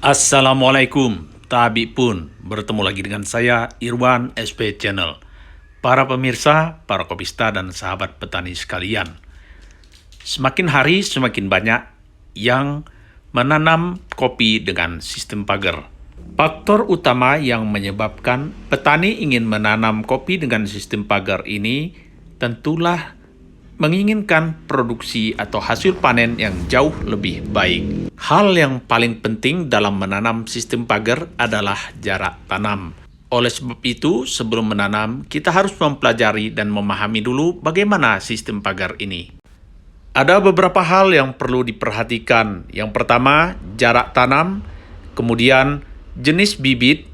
Assalamualaikum, Tabi pun bertemu lagi dengan saya Irwan SP Channel. Para pemirsa, para kopista dan sahabat petani sekalian. Semakin hari semakin banyak yang menanam kopi dengan sistem pagar. Faktor utama yang menyebabkan petani ingin menanam kopi dengan sistem pagar ini tentulah menginginkan produksi atau hasil panen yang jauh lebih baik. Hal yang paling penting dalam menanam sistem pagar adalah jarak tanam. Oleh sebab itu, sebelum menanam, kita harus mempelajari dan memahami dulu bagaimana sistem pagar ini. Ada beberapa hal yang perlu diperhatikan. Yang pertama, jarak tanam, kemudian jenis bibit,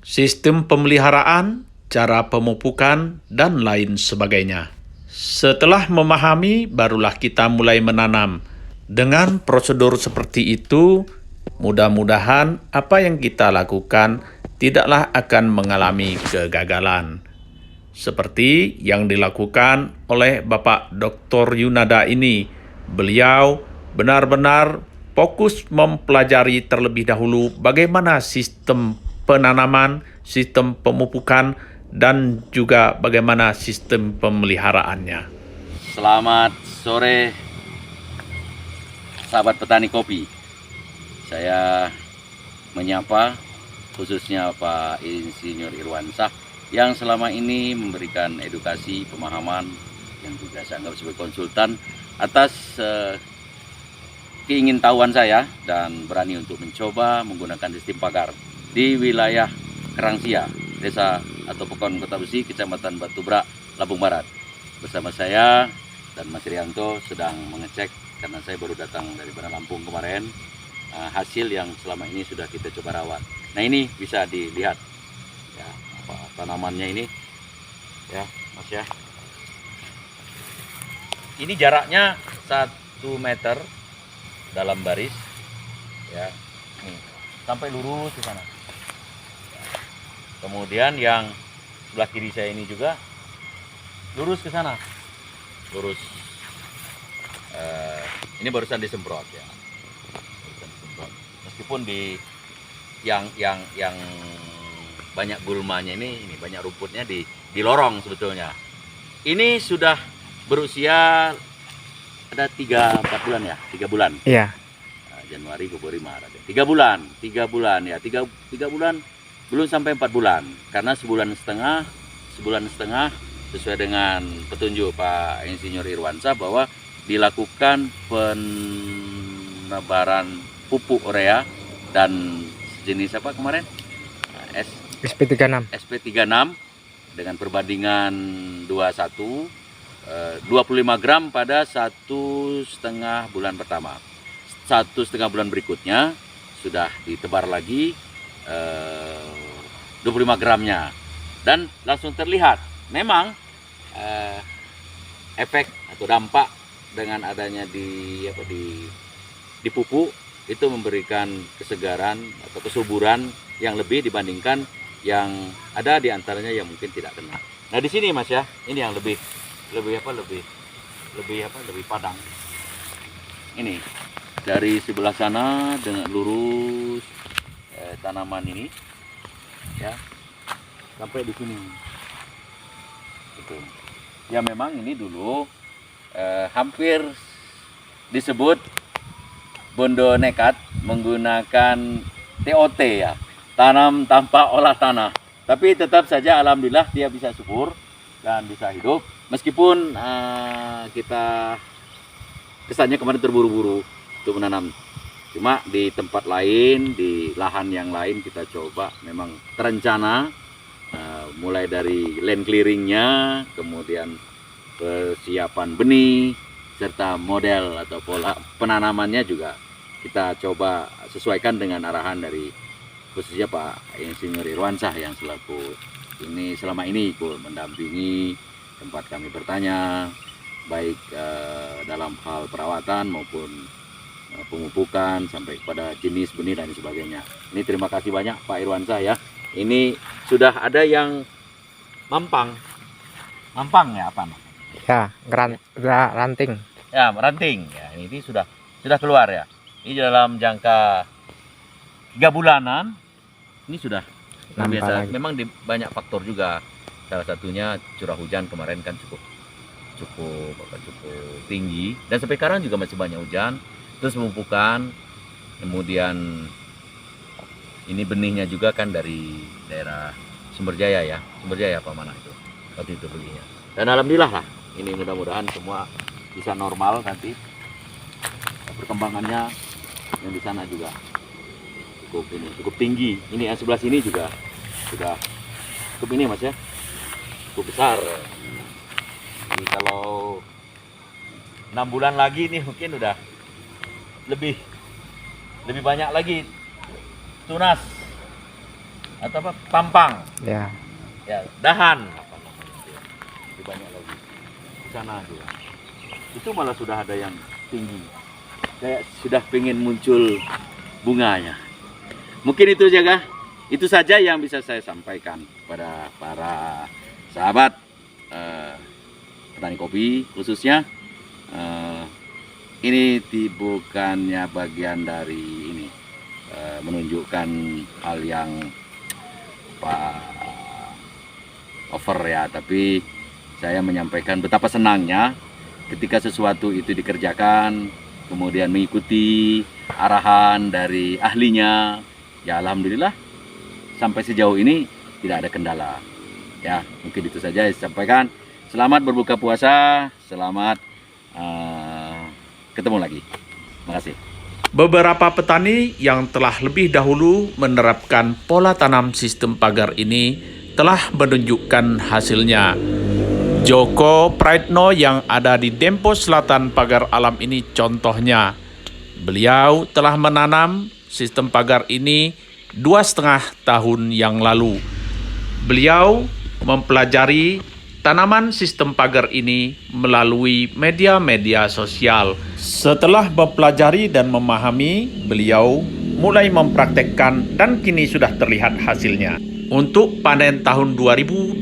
sistem pemeliharaan, cara pemupukan, dan lain sebagainya. Setelah memahami, barulah kita mulai menanam. Dengan prosedur seperti itu, mudah-mudahan apa yang kita lakukan tidaklah akan mengalami kegagalan. Seperti yang dilakukan oleh Bapak Dr. Yunada ini. Beliau benar-benar fokus mempelajari terlebih dahulu bagaimana sistem penanaman, sistem pemupukan, dan juga bagaimana sistem pemeliharaannya. Selamat sore, sahabat petani kopi. Saya menyapa khususnya Pak Insinyur Irwansyah yang selama ini memberikan edukasi, pemahaman, yang juga saya anggap sebagai konsultan atas keingintahuan saya dan berani untuk mencoba menggunakan sistem pagar di wilayah Kerangsia, Desa atau Pekon Kota Besi, Kecamatan Batubrak, Lampung Barat. Bersama saya dan Mas Rianto sedang mengecek, karena saya baru datang dari Lampung kemarin, hasil yang selama ini sudah kita coba rawat. Nah, ini bisa dilihat ya, apa tanamannya ini ya, Mas ya. Ini jaraknya 1 meter dalam baris ya. Nih, sampai lurus ke sana. Kemudian yang sebelah kiri saya ini juga lurus ke sana, lurus. Ini barusan disemprot ya, barusan disemprot. Meskipun di yang banyak gulmanya ini banyak rumputnya di lorong sebetulnya. Ini sudah berusia ada 3-4 bulan ya, 3 bulan. Iya. Januari, Februari, Maret. 3 bulan ya, 3 bulan. Belum sampai 4 bulan, karena sebulan setengah sesuai dengan petunjuk Pak Insinyur Irwansyah bahwa dilakukan penebaran pupuk urea dan jenis apa kemarin? SP36 dengan perbandingan 25 gram pada 1,5 bulan pertama. 1,5 bulan berikutnya sudah ditebar lagi 25 gramnya, dan langsung terlihat memang efek atau dampak dengan adanya di pupuk itu memberikan kesegaran atau kesuburan yang lebih dibandingkan yang ada di antaranya yang mungkin tidak kena. Nah, di sini Mas ya, ini yang lebih padang. Ini dari sebelah sana dengan lurus tanaman ini ya sampai di sini gitu. Ya memang ini dulu hampir disebut bondo nekat menggunakan TOT ya, tanam tanpa olah tanah, tapi tetap saja alhamdulillah dia bisa subur dan bisa hidup meskipun kita kesannya kemarin terburu-buru untuk menanam. Cuma di tempat lain, di lahan yang lain kita coba memang terencana, mulai dari land clearingnya, kemudian persiapan benih, serta model atau pola penanamannya juga kita coba sesuaikan dengan arahan dari khususnya Pak Insinyur Irwansyah yang selama ini ikut mendampingi tempat kami bertanya, baik dalam hal perawatan maupun pemupukan sampai kepada jenis benih dan sebagainya. Ini terima kasih banyak Pak Irwansyah ya. Ini sudah ada yang mampang ya apa? ya, ranting. Ya, ranting. Ya, ini sudah keluar ya. Ini dalam jangka 3 bulanan ini sudah luar Nampak biasa. lagi. Memang banyak faktor juga. Salah satunya curah hujan kemarin kan cukup tinggi, dan sampai sekarang juga masih banyak hujan. Terus pemupukan, kemudian ini benihnya juga kan dari daerah Sumber Jaya apa mana itu waktu itu belinya. Dan alhamdulillah lah, ini mudah-mudahan semua bisa normal nanti. Perkembangannya yang di sana juga cukup tinggi. Ini yang sebelah sini juga sudah cukup ini Mas ya, cukup besar. Jadi kalau 6 bulan lagi nih mungkin udah lebih banyak lagi tunas atau apa, pampang Ya, ya, dahan apa namanya itu ya. Lebih banyak lagi di sana juga. Itu malah sudah ada yang tinggi, kayak sudah pengen muncul bunganya. Mungkin itu saja yang bisa saya sampaikan kepada para sahabat petani kopi khususnya. Ini bukannya bagian dari ini menunjukkan hal yang over ya, tapi saya menyampaikan betapa senangnya ketika sesuatu itu dikerjakan, kemudian mengikuti arahan dari ahlinya. Ya alhamdulillah sampai sejauh ini tidak ada kendala. Ya mungkin itu saja yang saya sampaikan. Selamat berbuka puasa, selamat ketemu lagi. Terima kasih. Beberapa petani yang telah lebih dahulu menerapkan pola tanam sistem pagar ini telah menunjukkan hasilnya. Joko Praitno yang ada di Dempo Selatan Pagar Alam ini contohnya. Beliau telah menanam sistem pagar ini 2,5 tahun yang lalu. Beliau mempelajari tanaman sistem pagar ini melalui media-media sosial. Setelah mempelajari dan memahami, beliau mulai mempraktekkan dan kini sudah terlihat hasilnya. Untuk panen tahun 2024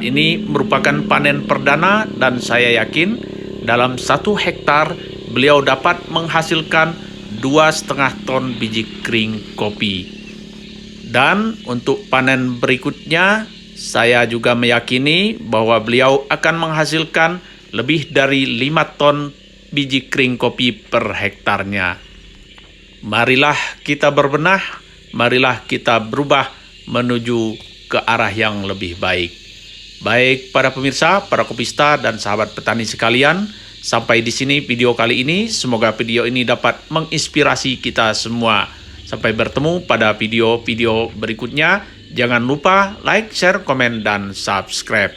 ini merupakan panen perdana, dan saya yakin dalam 1 hektar beliau dapat menghasilkan 2,5 ton biji kering kopi. Dan untuk panen berikutnya, saya juga meyakini bahwa beliau akan menghasilkan lebih dari 5 ton biji kering kopi per hektarnya. Marilah kita berbenah, marilah kita berubah menuju ke arah yang lebih baik. Baik para pemirsa, para kopista dan sahabat petani sekalian, sampai di sini video kali ini. Semoga video ini dapat menginspirasi kita semua. Sampai bertemu pada video-video berikutnya. Jangan lupa like, share, komen, dan subscribe.